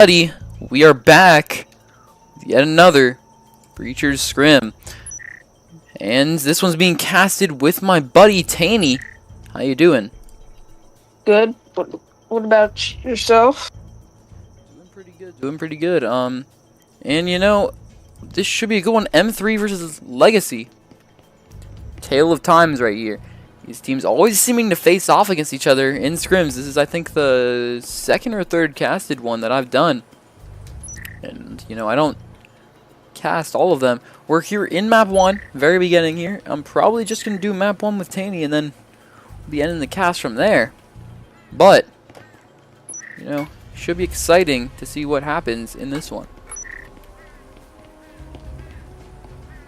Buddy, we are back with yet another Breacher's Scrim. And this one's being casted with my buddy Taney. How you doing? Good. What about yourself? Doing pretty good. And you know, this should be a good one. M3 versus Legacy. Tale of times right here. These teams always seeming to face off against each other in scrims. This is, I think, the second or third casted one that I've done. And, you know, I don't cast all of them. We're here in map 1, very beginning here. I'm probably just going to do map 1 with Taney and then be ending the cast from there. But, you know, should be exciting to see what happens in this one.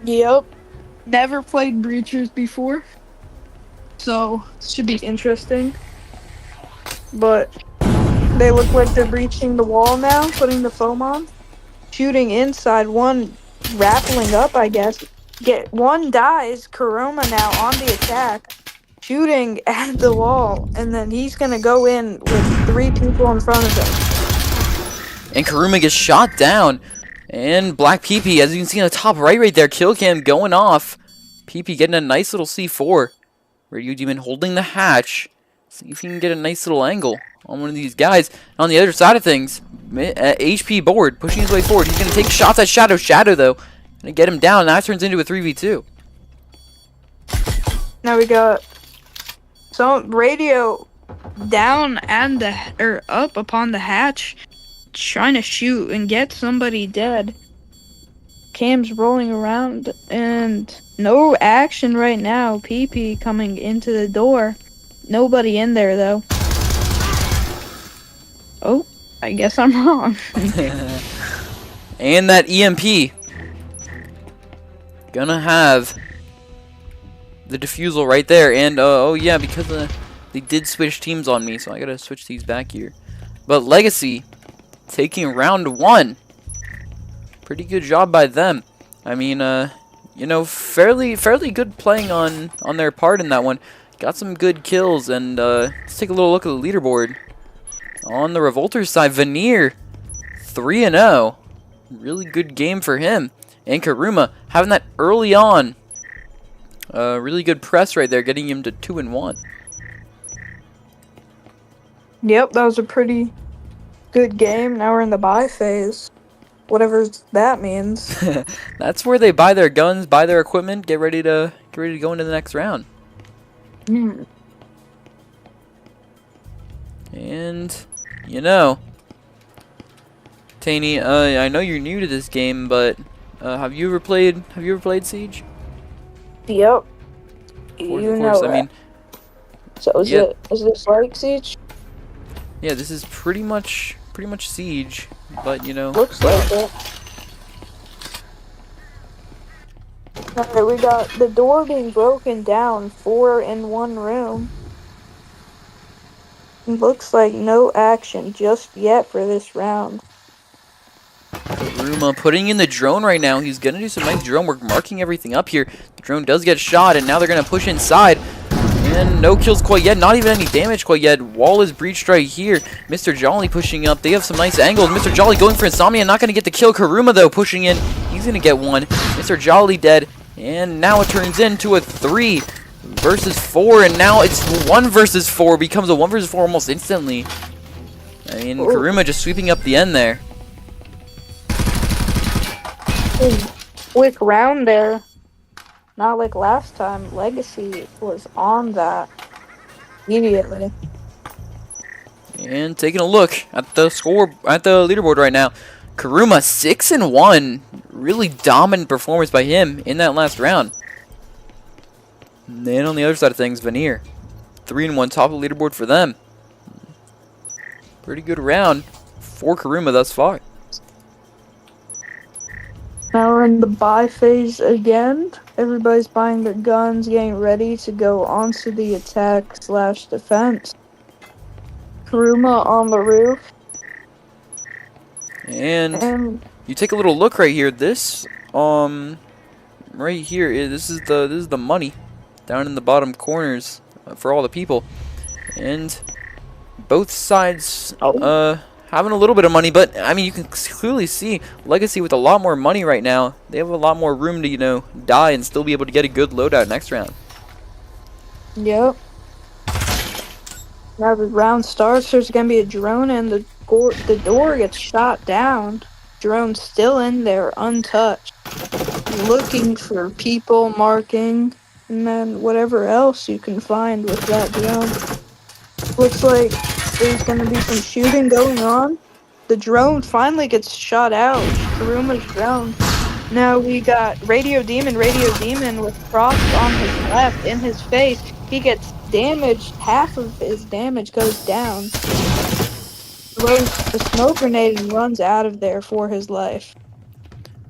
Yep. Never played Breachers before, so it should be interesting. But they look like they're breaching the wall now, putting the foam on. Shooting inside, one rappelling up, I guess. One dies, Kuruma now on the attack, shooting at the wall, and then he's gonna go in with 3 people in front of him. And Kuruma gets shot down. And Black PP, as you can see on the top right there, kill cam going off. PP getting a nice little C4. Radio Demon holding the hatch. See if he can get a nice little angle on one of these guys. On the other side of things, HP board pushing his way forward. He's going to take shots at Shadow. Shadow, though, going to get him down. That turns into a 3v2. Now we got some radio down and up upon the hatch, trying to shoot and get somebody dead. Cam's rolling around and no action right now. PP coming into the door. Nobody in there though. Oh, I guess I'm wrong. And that EMP. Gonna have the defusal right there. And oh yeah, because they did switch teams on me, so I gotta switch these back here. But Legacy taking round 1. Pretty good job by them. I mean, you know, fairly good playing on their part in that one. Got some good kills, and let's take a little look at the leaderboard. On the Revolter side, Veneer 3-0. Really good game for him. And Kuruma having that early on. Really good press right there, getting him to 2-1. Yep, that was a pretty good game. Now we're in the buy phase. Whatever that means. That's where they buy their guns, buy their equipment, get ready to go into the next round. And you know, Taney, I know you're new to this game, but have you ever played Siege? Yep. Of course. I mean, so is this like Siege? Yeah, this is pretty much Siege, but you know, looks like it. Alright, we got the door being broken down, 4 in one room. Looks like no action just yet for this round. Kuruma putting in the drone right now. He's gonna do some nice drone work, marking everything up here. The drone does get shot, and now they're gonna push inside. And no kills quite yet, not even any damage quite yet. Wall is breached right here. Mr. Jolly pushing up. They have some nice angles. Mr. Jolly going for Insomnia, not going to get the kill. Kuruma, though, pushing in. He's going to get one. Mr. Jolly dead. And now it turns into a 3 versus 4. And now it's 1 versus 4. Becomes a 1 versus 4 almost instantly. I mean, Kuruma just sweeping up the end there. Quick round there. Not like last time. Legacy was on that immediately. And taking a look at the leaderboard right now. Kuruma 6-1. Really dominant performance by him in that last round. And then on the other side of things, Veneer 3-1, top of the leaderboard for them. Pretty good round for Kuruma thus far. Now we're in the buy phase again. Everybody's buying their guns, getting ready to go onto the attack/defense. Kuruma on the roof. And you take a little look right here. This right here, this is the money down in the bottom corners for all the people. And both sides having a little bit of money, but I mean, you can clearly see Legacy with a lot more money right now. They have a lot more room to, you know, die and still be able to get a good loadout next round. Yep. Now the round starts, there's gonna be a drone and the door gets shot down. Drone's still in there, untouched. Looking for people, marking, and then whatever else you can find with that drone. Looks like there's gonna be some shooting going on. The drone finally gets shot out. Karuma's drone. Now we got Radio Demon with Frost on his left, in his face. He gets damaged. Half of his damage goes down. Throws the smoke grenade and runs out of there for his life.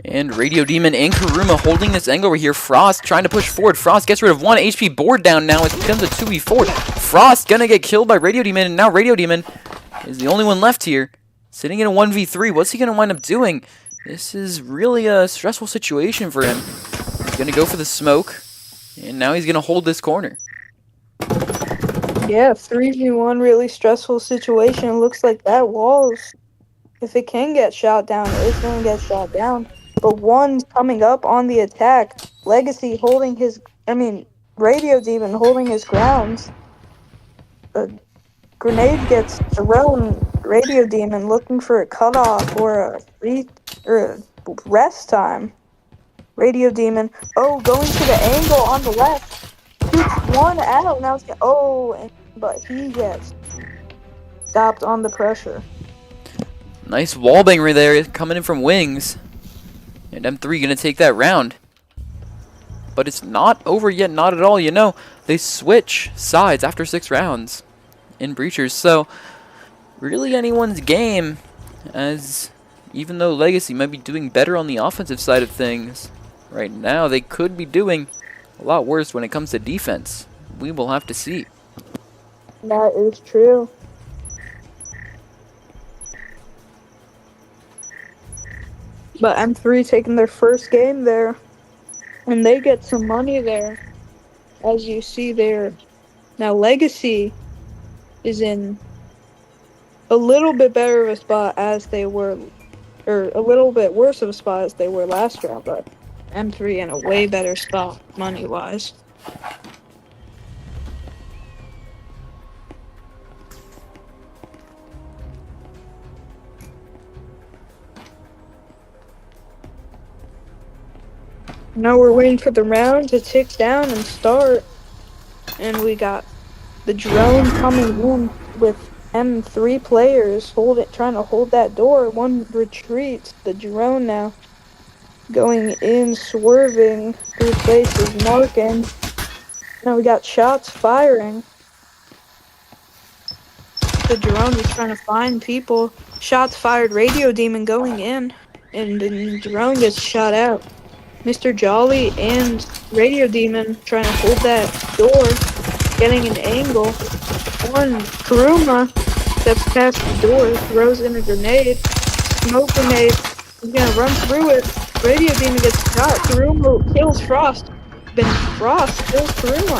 And Radio Demon and Karuma holding this angle over here. Frost trying to push forward. Frost gets rid of 1 HP board down now. It becomes a 2v4. Frost gonna get killed by Radio Demon, and now Radio Demon is the only one left here. Sitting in a 1v3. What's he gonna wind up doing? This is really a stressful situation for him. He's gonna go for the smoke, and now he's gonna hold this corner. Yeah, 3v1, really stressful situation. Looks like that wall, if it can get shot down, it's gonna get shot down. But one's coming up on the attack. Legacy holding his, Radio Demon holding his grounds. A grenade gets thrown. Radio Demon looking for a cutoff or a rest time. Radio Demon, going to the angle on the left. Shoots one out. Now it's but he gets stopped on the pressure. Nice wallbang right there coming in from Wings. And M3 gonna take that round. But it's not over yet, not at all. You know, they switch sides after 6 rounds in Breachers. So, really anyone's game, as even though Legacy might be doing better on the offensive side of things, right now they could be doing a lot worse when it comes to defense. We will have to see. That is true. But M3 taking their first game there, and they get some money there, as you see there. Now Legacy is in a little bit better of a spot as they were, or a little bit worse of a spot as they were last round, but M3 in a way better spot money-wise. Now we're waiting for the round to tick down and start. And we got the drone coming in with M3 players trying to hold that door. One retreats. The drone now going in, swerving through places, marking. Now we got shots firing. The drone is trying to find people. Shots fired. Radio Demon going in. And the drone gets shot out. Mr. Jolly and Radio Demon trying to hold that door, getting an angle. Karuma steps past the door, throws in a grenade, smoke grenade. He's gonna run through it. Radio Demon gets shot. Karuma kills Frost. Then Frost kills Karuma.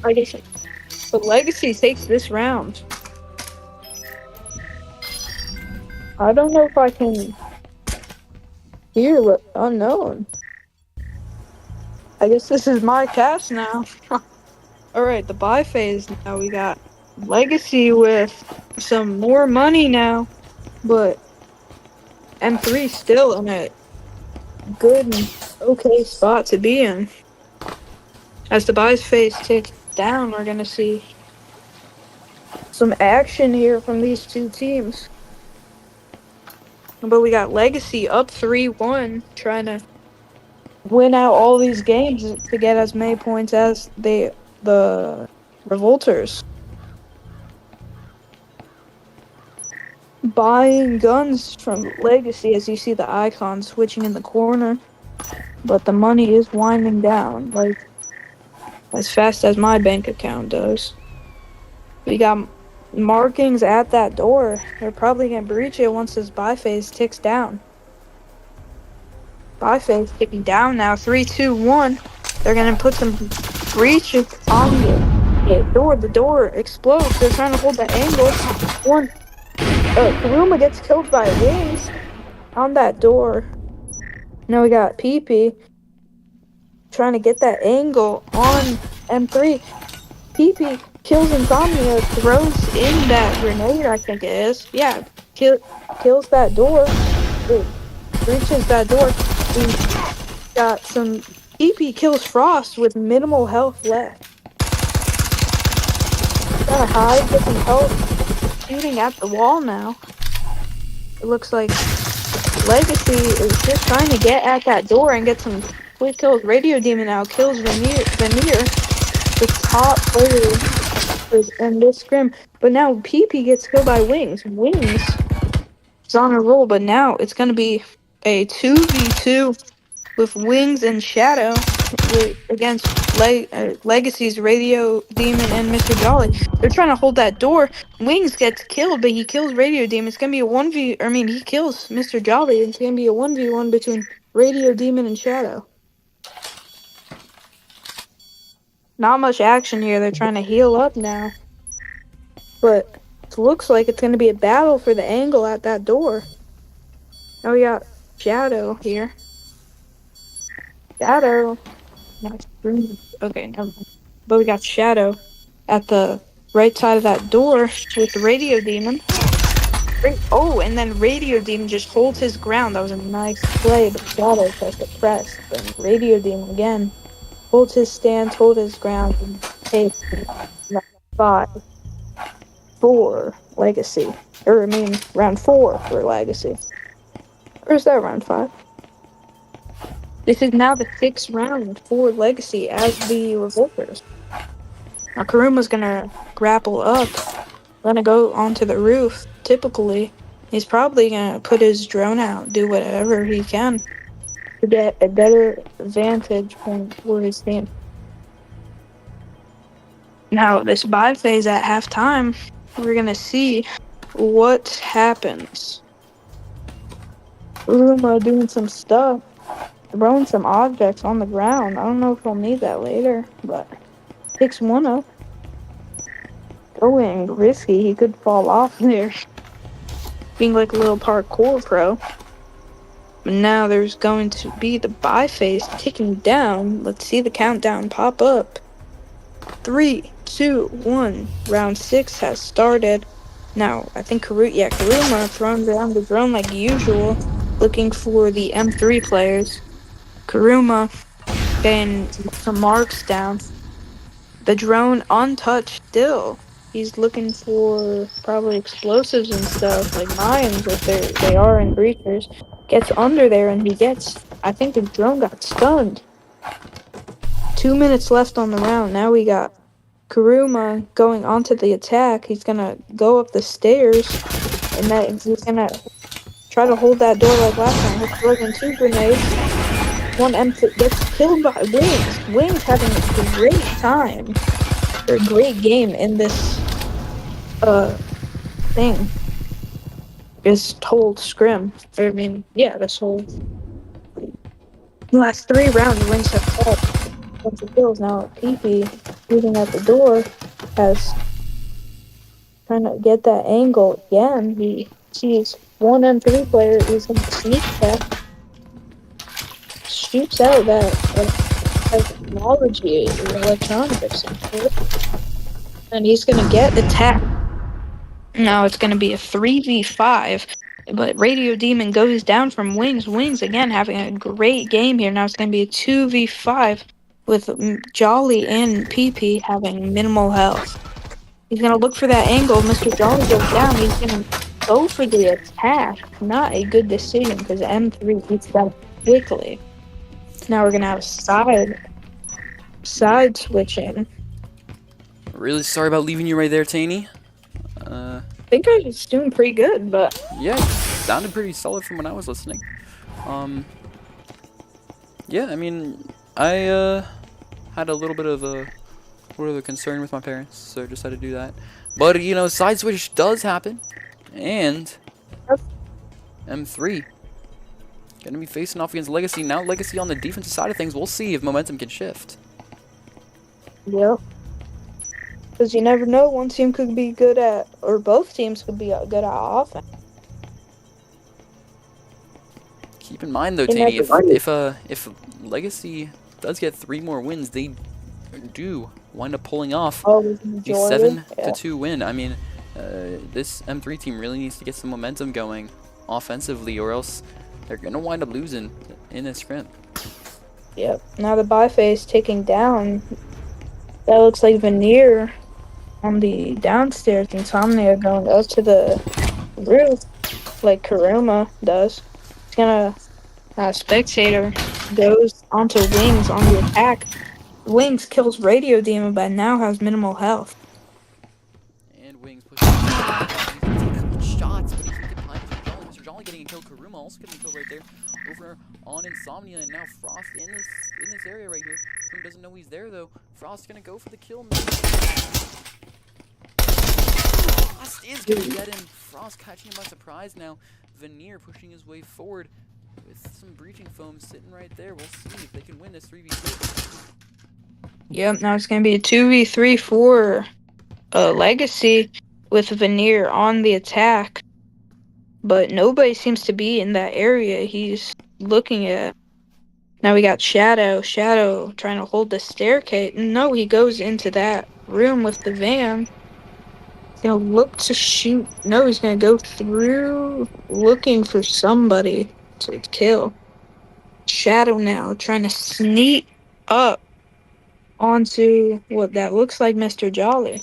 I guess. But Legacy takes this round. I don't know if I can hear what unknown. I guess this is my cast now. Alright, the buy phase now. We got Legacy with some more money now. But M3 still in a good and okay spot to be in. As the buy phase ticks down, we're gonna see some action here from these two teams. But we got Legacy up 3-1, trying to win out all these games to get as many points as the Revolters. Buying guns from Legacy, as you see the icon switching in the corner, but the money is winding down, like as fast as my bank account does. We got markings at that door. They're probably gonna breach it once this buy phase ticks down. Byface taking down now. 3, 2, 1. They're gonna put some breaches on the door. The door explodes. They're trying to hold that angle. Karuma gets killed by wings on that door. Now we got PP trying to get that angle on M3. PP kills Insomnia, throws in that grenade, I think it is. Yeah, kills that door. It breaches that door. We got some. PP kills Frost with minimal health left. Gotta hide, get some health. Shooting at the wall now. It looks like Legacy is just trying to get at that door and get some quick kills. Radio Demon now kills Veneer, the top player in this scrim. But now PP gets killed by Wings. Wings is on a roll, but now it's going to be a 2v2 with Wings and Shadow against Legacy's Radio Demon and Mr. Jolly. They're trying to hold that door. Wings gets killed, but he kills Radio Demon. It's gonna be a he kills Mr. Jolly. It's gonna be a 1v1 between Radio Demon and Shadow. Not much action here. They're trying to heal up now. But it looks like it's gonna be a battle for the angle at that door. Now we got Shadow here. Shadow. Okay, never mind. But we got Shadow at the right side of that door with the Radio Demon. Oh, and then Radio Demon just holds his ground. That was a nice play, but Shadow tries to press. Then Radio Demon again holds his stance, holds his ground, and takes 5, 4 Legacy. Round 4 for Legacy. Or is that round 5? This is now the 6th round for Legacy as the Revolters. Now Karuma's gonna grapple up, gonna go onto the roof. Typically, he's probably gonna put his drone out, do whatever he can to get a better vantage point for his team. Now, this buy phase at halftime, we're gonna see what happens. Karuma doing some stuff. Throwing some objects on the ground. I don't know if we'll need that later, but picks one up. Going risky, he could fall off there. Being like a little parkour pro. But now there's going to be the buy phase ticking down. Let's see the countdown pop up. 3, 2, 1. Round 6 has started. Now, I think Karuma throwing down the drone like usual, looking for the M3 players. Karuma getting some marks down. The drone untouched still. He's looking for probably explosives and stuff, like mines if they are in breachers. Gets under there and I think the drone got stunned. 2 minutes left on the round. Now we got Karuma going onto the attack. He's gonna go up the stairs and he's gonna try to hold that door like last time. He's throwing 2 grenades. One M2 gets killed by Wings. Wings having a great time. Or a great game in this thing. This whole scrim. This whole last 3 rounds Wings have fought a bunch of kills. Now PP shooting at the door has trying to get that angle again. He sees one M3 player is in the sneak attack. Shoots out that technology or electronics, and he's gonna get attacked. Now it's gonna be a 3v5, but Radio Demon goes down from Wings. Wings again having a great game here. Now it's gonna be a 2v5 with Jolly and PP having minimal health. He's gonna look for that angle. Mr. Jolly goes down. He's gonna go for the attack. Not a good decision because M3 beats that quickly. Now we're gonna have side switching. Really sorry about leaving you right there, Taney. I think I was doing pretty good, but yeah, it sounded pretty solid from when I was listening. Yeah, I had a little bit of a concern with my parents, so I just had to do that. But side switch does happen, and M3 Gonna be facing off against Legacy. Now Legacy on the defensive side of things. We'll see if momentum can shift. Yep. Because you never know, one team could be good at, or both teams could be good at offense. Keep in mind though, You Taney, never know. if Legacy does get 3 more wins, they do wind up pulling off Always the enjoy it. 7-2 win. I mean, this M3 team really needs to get some momentum going offensively, or else they're gonna wind up losing in this scrim. Yep. Now the bye phase taking down. That looks like Veneer on the downstairs. Insomnia going up to the roof like Karuma does. It's gonna Spectator goes onto Wings on the attack. Wings kills Radio Demon, but now has minimal health. And Wings pushes. He's gonna take a couple shots, but he can't get behind Mr. Jolly. Mr. Jolly getting a kill. Karuma also getting a kill right there. Over on Insomnia, and now Frost in this area right here. Karuma doesn't know he's there though. Frost's gonna go for the kill. Frost is gonna get him. Frost catching him by surprise now. Veneer pushing his way forward with some breaching foam sitting right there. We'll see if they can win this 3v3. Yep, now it's gonna be a 2v3 for Legacy with Veneer on the attack. But nobody seems to be in that area he's looking at. Now we got Shadow. Shadow trying to hold the staircase. No, he goes into that room with the van. He's gonna look to shoot. No, he's gonna go through looking for somebody to kill. Shadow now trying to sneak up onto what that looks like Mr. Jolly.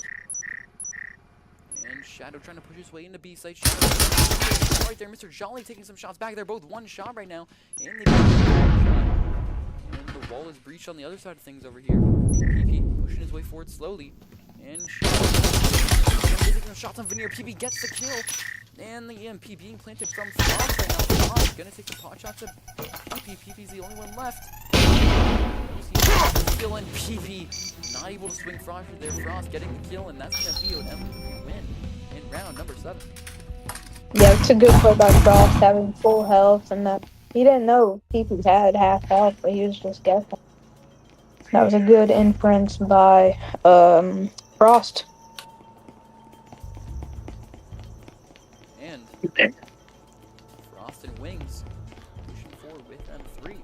And Shadow trying to push his way into B site. Shadow right there. Mr. Jolly taking some shots back. They're both one shot right now. And they and the wall is breached on the other side of things over here. PP pushing his way forward slowly. And Shadow taking some shots on Veneer. PP gets the kill. And the EMP being planted from Frost right now. Frost gonna take the pot shots at PP. PP's the only one left. Kill and PP not able to swing Frost there. Frost getting the kill, and that's gonna be an M3 win in round number 7. Yeah, it's a good play by Frost having full health, and that he didn't know PP had half health, but he was just guessing. That was a good inference by Frost. And Frost and Wings pushing forward with M3. Ready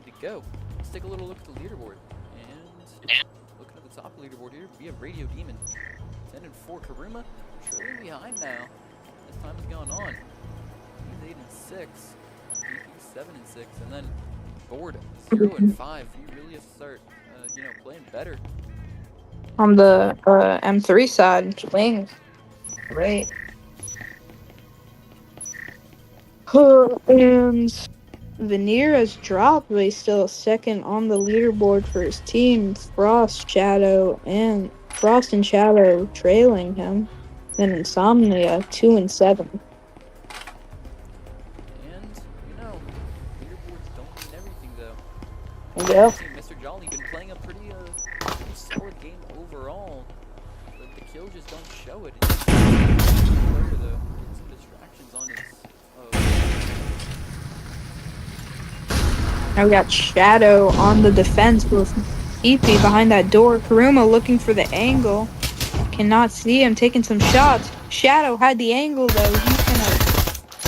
to go. Let's take a little look at the leaderboard. And looking at the top leaderboard here, we have Radio Demon 10 and 4. Karuma trailing behind now. As time has gone on. He's 8 and 6. He's 7 and 6. And then Board 0 and 5. You really have to start playing better. On the M3 side, Wings. Great. And Veneer has dropped, but he's still second on the leaderboard for his team. Frost and Shadow trailing him. Then Insomnia 2 and 7. And leaderboards don't mean everything though. Yep. Mr. Jolly been playing a pretty solid game overall, but the kills just don't show it. Player though, getting some distractions on his. Now we got Shadow on the defense with EP behind that door. Karuma looking for the angle. Cannot see him, taking some shots. Shadow had the angle though. He's gonna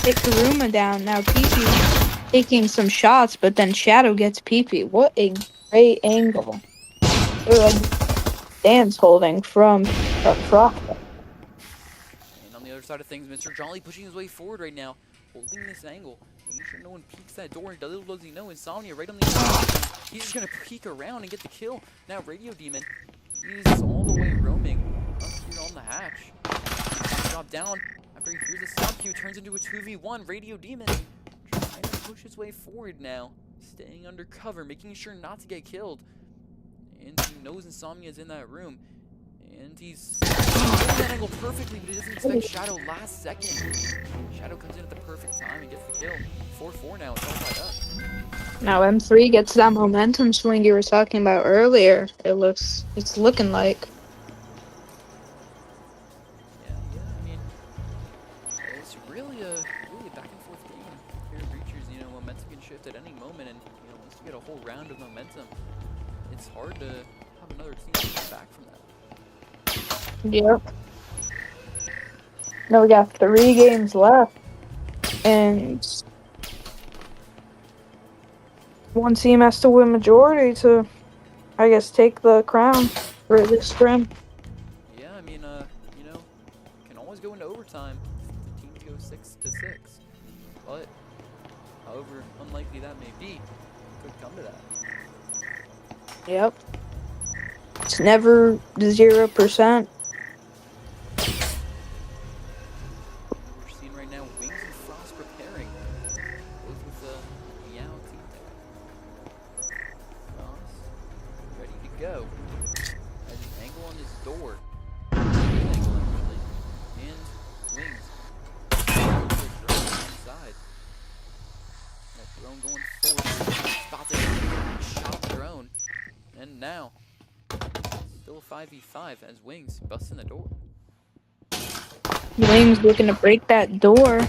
hit Karuma down. Now PP taking some shots, but then Shadow gets PP. What a great angle. Dance holding from Frost. And on the other side of things, Mr. Jolly pushing his way forward right now, holding this angle, making sure no one peeks that door. And little does he know, Insomnia right on the inside. He's just gonna peek around and get the kill. Now Radio Demon, he's all the way roaming up here on the hatch. Drop down after he hears a sub Q, turns into a 2v1. Radio Demon trying to push his way forward now, staying under cover, making sure not to get killed. And he knows Insomnia is in that room. And he's holding that angle perfectly, but he doesn't expect Shadow last second. Shadow comes in at the perfect time and gets the kill. 4-4 now, it's all tied up. Now M3 gets that momentum swing you were talking about earlier. It's looking like. Yeah, I mean, it's really a back and forth game here in Breachers. it's hard to have another team come back from that. Yep. No, we got 3 games left, and one team has to win majority to, I guess, take the crown for this scrim. Yeah, I mean, you know, can always go into overtime if the teams go 6-6. But, however unlikely that may be, it could come to that. Yep. It's never 0%. We're seeing right now Wings and Frost preparing, both with the Meow team tag. Frost, ready to go. Has an angle on his door. Good angle, actually. And Wings. Inside. That drone going forward. Spots it. Shot drone. And now, still a 5v5 as Wings busts in the door. Wings looking to break that door,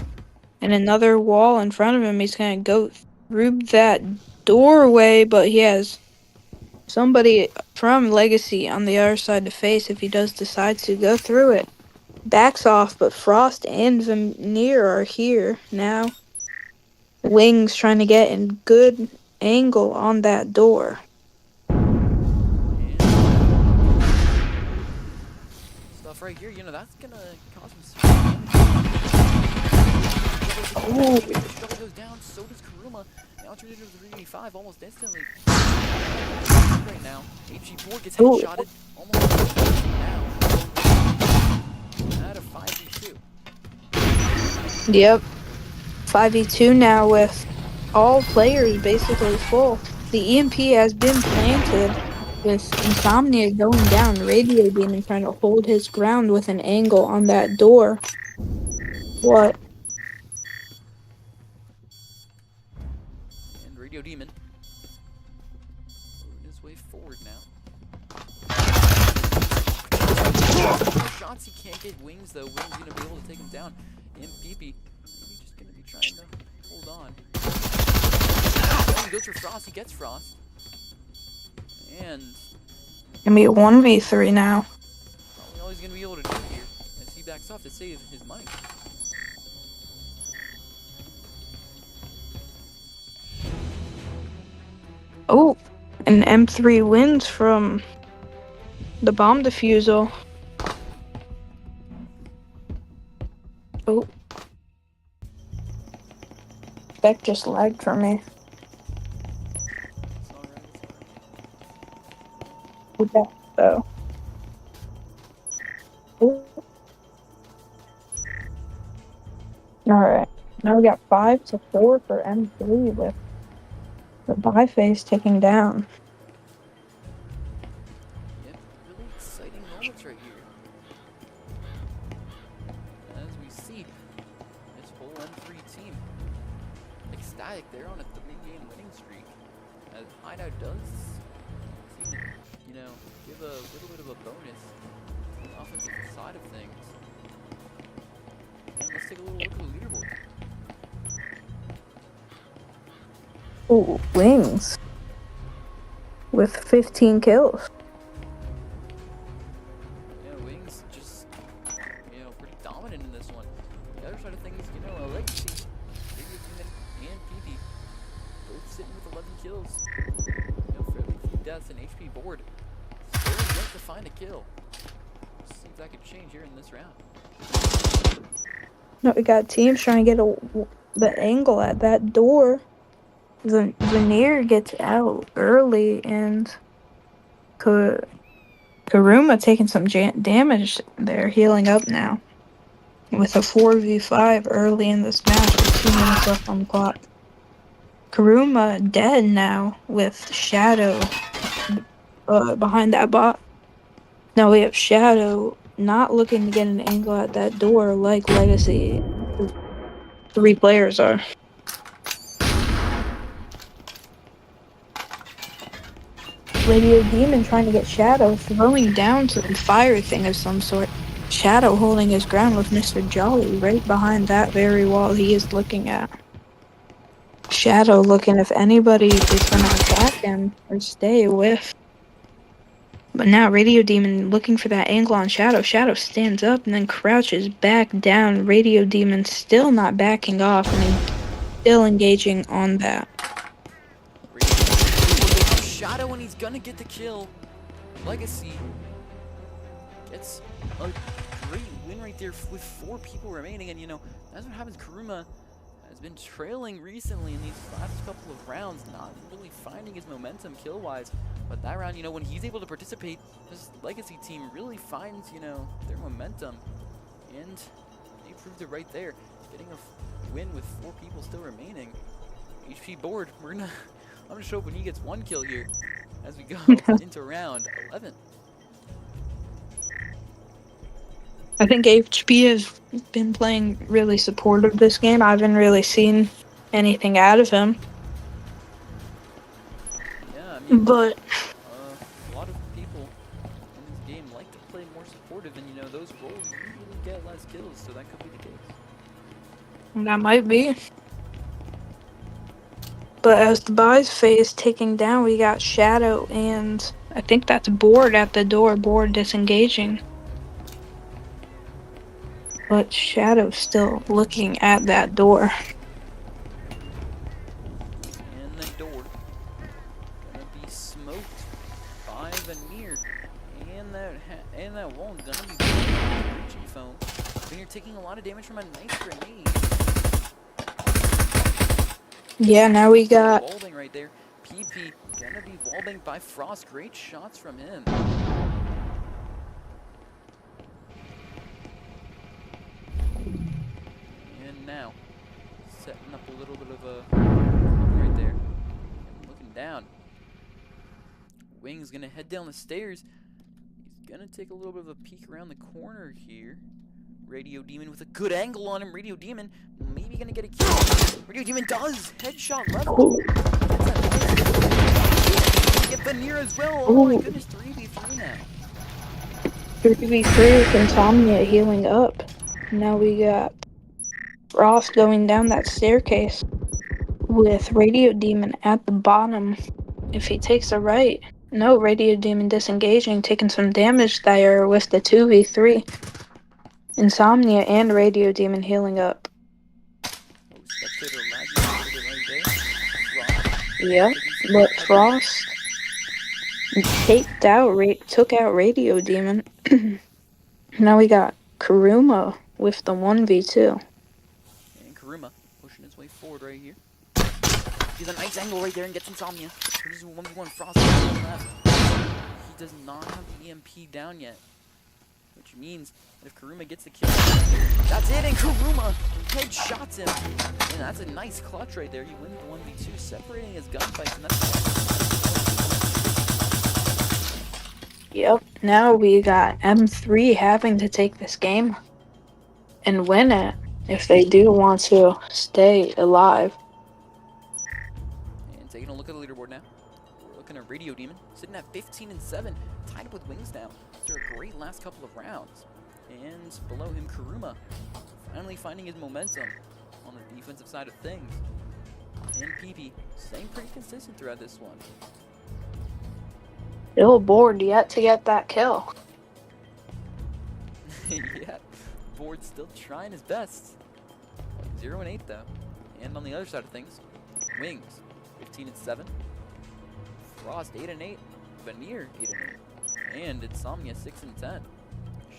and another wall in front of him. He's gonna go through that doorway, but he has somebody from Legacy on the other side to face if he does decide to go through it. Backs off, but Frost and Veneer are here now. Wings trying to get in good angle on that door. Stuff right here, you know, that's gonna cause him some damage. Struggle goes down, so does Karuma. Now turns into 385 almost instantly. Right now, HG4 gets headshotted almost now. Out of 5v2. Yep. 5v2 now with all players basically full. The EMP has been planted with Insomnia going down, Radio Demon trying to hold his ground with an angle on that door. What? And Radio Demon moving his way forward now. Shots he can't get Wings though. Wings gonna be able to take him down. And PP maybe just gonna be trying to hold on. He goes for Frost, he gets Frost. And Gonna be a 1v3 now. probably all he's gonna be able to do here as he backs off to save his money. Oh, an M3 wins from the bomb defusal. Oh. That just lagged for me. It's alright, it's alright. With that, though. Oh. Alright. Now we got 5-4 for M3 with the buy phase taking down. Yep, really exciting moments right here. As we see this whole M3 team ecstatic, they're on a 3-game winning streak. As Hideout does seem to, you know, give a little bit of a bonus to the offensive side of things. And let's take a little look at the leaderboard. Ooh, Wings. With 15 kills. Yeah, Wings just, you know, pretty dominant in this one. The other side of things, you know, Legacy, and PP, both sitting with 11 kills. You know, fairly few deaths and HP board. Still yet to find a kill. Let's see if that could change here in this round. No, we got teams trying to get the angle at that door. The Veneer gets out early, and Karuma taking some damage there, healing up now. With a 4v5 early in this match with 2 minutes left on the clock. Karuma dead now with Shadow behind that bot. Now we have Shadow not looking to get an angle at that door like Legacy 3 players are. Radio Demon trying to get Shadow, throwing down some fire thing of some sort. Shadow holding his ground with Mr. Jolly right behind that very wall he is looking at. Shadow looking if anybody is going to attack him or stay with But now Radio Demon looking for that angle on Shadow. Shadow stands up and then crouches back down. Radio Demon still not backing off and still engaging on that. Shadow, and he's gonna get the kill. Legacy gets a great win right there with 4 people remaining, and you know, that's what happens. Kuruma has been trailing recently in these last couple of rounds, not really finding his momentum kill-wise, but that round, you know, when he's able to participate, his Legacy team really finds, you know, their momentum, and they proved it right there, getting a win with 4 people still remaining. HP board, I'm gonna show up when he gets 1 kill here as we go into round 11. I think HP has been playing really supportive this game. I haven't really seen anything out of him. Yeah, I mean, but a lot of people in this game like to play more supportive, and you know, those roles usually get less kills, so that could be the case. that might be. But as the buys phase taking down, we got Shadow and I think that's Board at the door. Board disengaging. But Shadow's still looking at that door. And the door gonna be smoked by Veneer, and that wall's gonna be breaching foam. Veneer taking a lot of damage from a nice grenade. Yeah, now we got wallbang right there. PP gonna be wallbanged by Frost. Great shots from him. And now, setting up a little bit of a right there. Looking down. Wing's gonna head down the stairs. He's gonna take a little bit of a peek around the corner here. Radio Demon with a good angle on him. Radio Demon maybe gonna get a kill. Radio Demon does! Headshot level. Get Veneer as well. Oh my goodness, 3v3 now. 3v3 with Insomnia healing up. Now we got Frost going down that staircase with Radio Demon at the bottom. If he takes a right, no, Radio Demon disengaging, taking some damage there with the 2v3. Insomnia and Radio Demon healing up. Yep, but Frost took out Radio Demon. Now we got Kuruma with the 1v2. And Kuruma pushing his way forward right here. He's a nice angle right there and gets Insomnia. This is 1v1 Frost on the left. He does not have the EMP down yet, which means that if Kuruma gets the kill, that's it, and Kuruma headshots him. And that's a nice clutch right there. He wins the 1v2, separating his gunfights, and that's Yep, now we got M3 having to take this game and win it if they do want to stay alive. And taking a look at the leaderboard now, we're looking at Radio Demon sitting at 15-7, tied up with Wings now after a great last couple of rounds. And below him, Kuruma finally finding his momentum on the defensive side of things. And PP staying pretty consistent throughout this one. Still Bored yet to get that kill. Yeah, Board still trying his best. 0-8 though. And on the other side of things, Wings 15-7, Frost 8-8, Veneer 8-8, and Insomnia 6-10.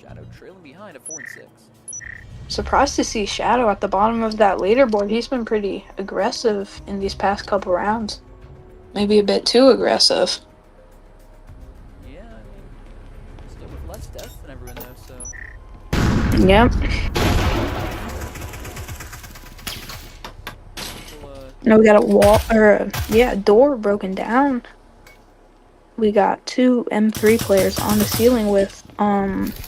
Shadow trailing behind at 4-6. Surprised to see Shadow at the bottom of that leaderboard. He's been pretty aggressive in these past couple rounds. Maybe a bit too aggressive. Yeah, I mean, still with less deaths than everyone though, so. Yep. Now we got a door broken down. We got 2 M3 players on the ceiling with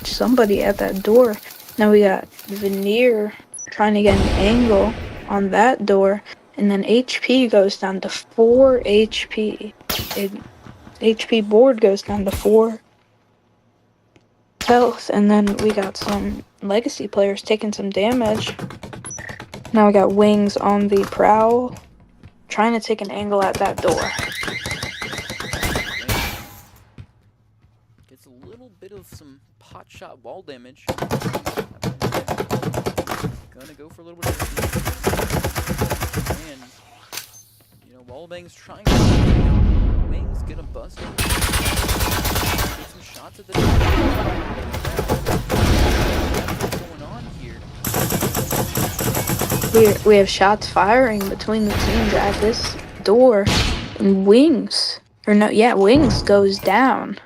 somebody at that door. Now we got Veneer trying to get an angle on that door, and then HP goes down to 4 HP. HP Board goes down to 4 health, and then we got some Legacy players taking some damage. Now we got Wings on the prowl, trying to take an angle at that door. gets a little bit of some pot shot wall damage. Gonna go for a little bit of and you know, Wallbang's trying to Wings gonna bust it. Get some shots at the door. What's going on here? We have shots firing between the teams at this door, and Wings goes down,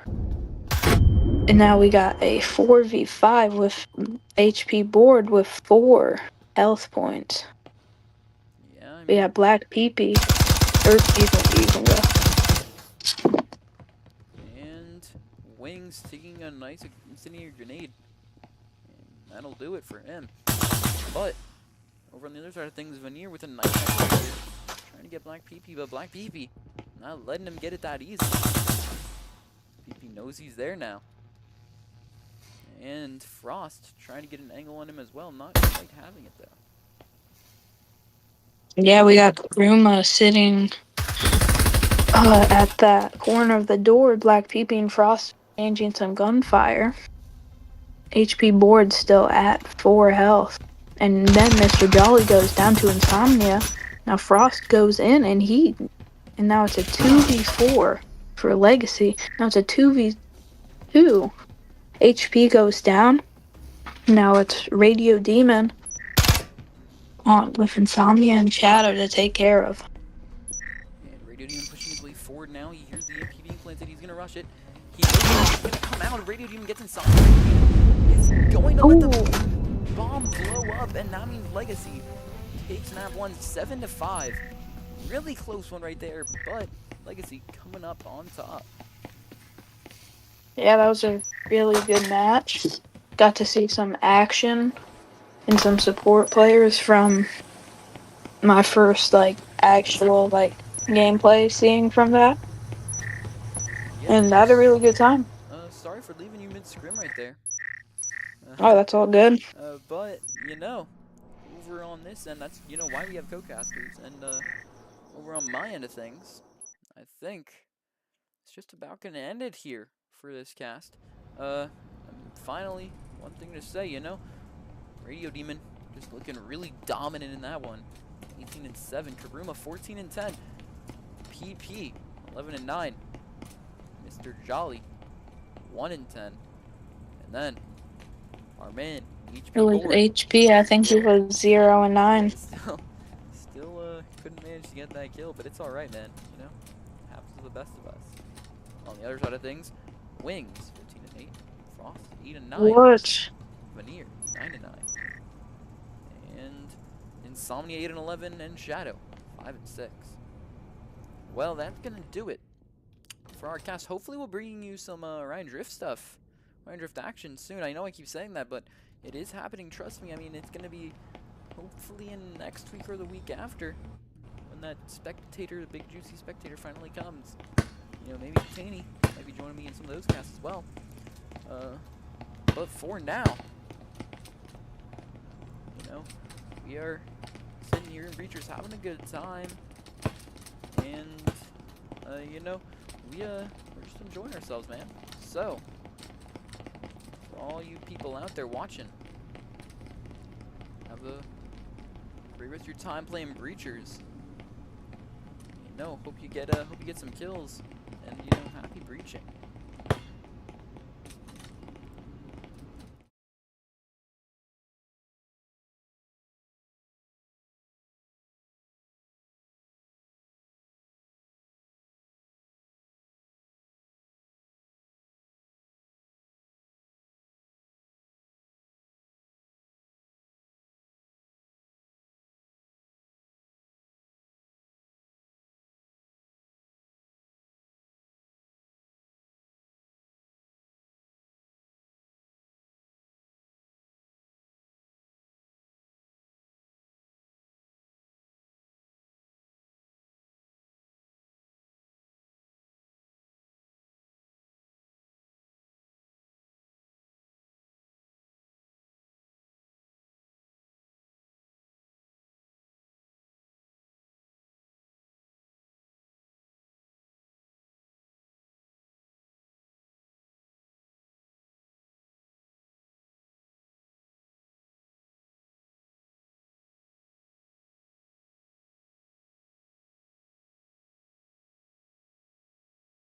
and now we got a 4v5 with HP board with 4 health points. Yeah, I We mean, have Black Peepee, or you can go. and Wings taking a nice incendiary grenade, and that'll do it for him. But over on the other side of things, Veneer with a nice headshot here, trying to get Black PP, but Black PP not letting him get it that easy. PP knows he's there now. And Frost trying to get an angle on him as well, not quite having it though. Yeah, we got Ruma sitting at that corner of the door. Black Peepee and Frost exchanging some gunfire. HP board still at 4 health. And then Mr. Jolly goes down to Insomnia. Now Frost goes in and now it's a 2v4 for Legacy. Now it's a 2v2. HP goes down. Now it's Radio Demon on with Insomnia and Shadow to take care of. And Radio Demon pushing his way forward now. He hears the MP being planted. He's going to rush it. He knows he's going to come out. Radio Demon gets inside. He's going to let the bomb blow up. And that means Legacy takes map 1 7-5. Really close one right there. But Legacy coming up on top. Yeah, that was a really good match. Got to see some action and some support players from my first actual gameplay seeing from that. Yep. And I had a really good time. Sorry for leaving you mid-scrim right there. Oh, that's all good. But, you know, over on this end, that's, you know, why we have co-casters. And over on my end of things, I think it's just about going to end it here for this cast. Finally, one thing to say, you know, Radio Demon just looking really dominant in that one. 18-7, Karuma 14-10, PP 11-9, Mr. Jolly 1-10, and then our man HP It was board. HP. I think it was 0-9. Still couldn't manage to get that kill, but it's all right, man. You know, happens to the best of us. On the other side of things, Wings 15-8, Frost 8-9, What? Veneer 9-9, and Insomnia 8-11, and Shadow 5-6. Well, that's gonna do it for our cast. Hopefully, we'll bring you some Ryan Drift stuff, Ryan Drift action soon. I know I keep saying that, but it is happening. Trust me. I mean, it's gonna be hopefully in next week or the week after when that spectator, the big juicy spectator, finally comes. You know, maybe Taney might be joining me in some of those casts as well. But for now, you know, we are sitting here in Breachers having a good time, and you know, we're just enjoying ourselves, man. So, for all you people out there watching, have a great rest of your time playing Breachers. You know, hope you get some kills, and you know, happy breaching.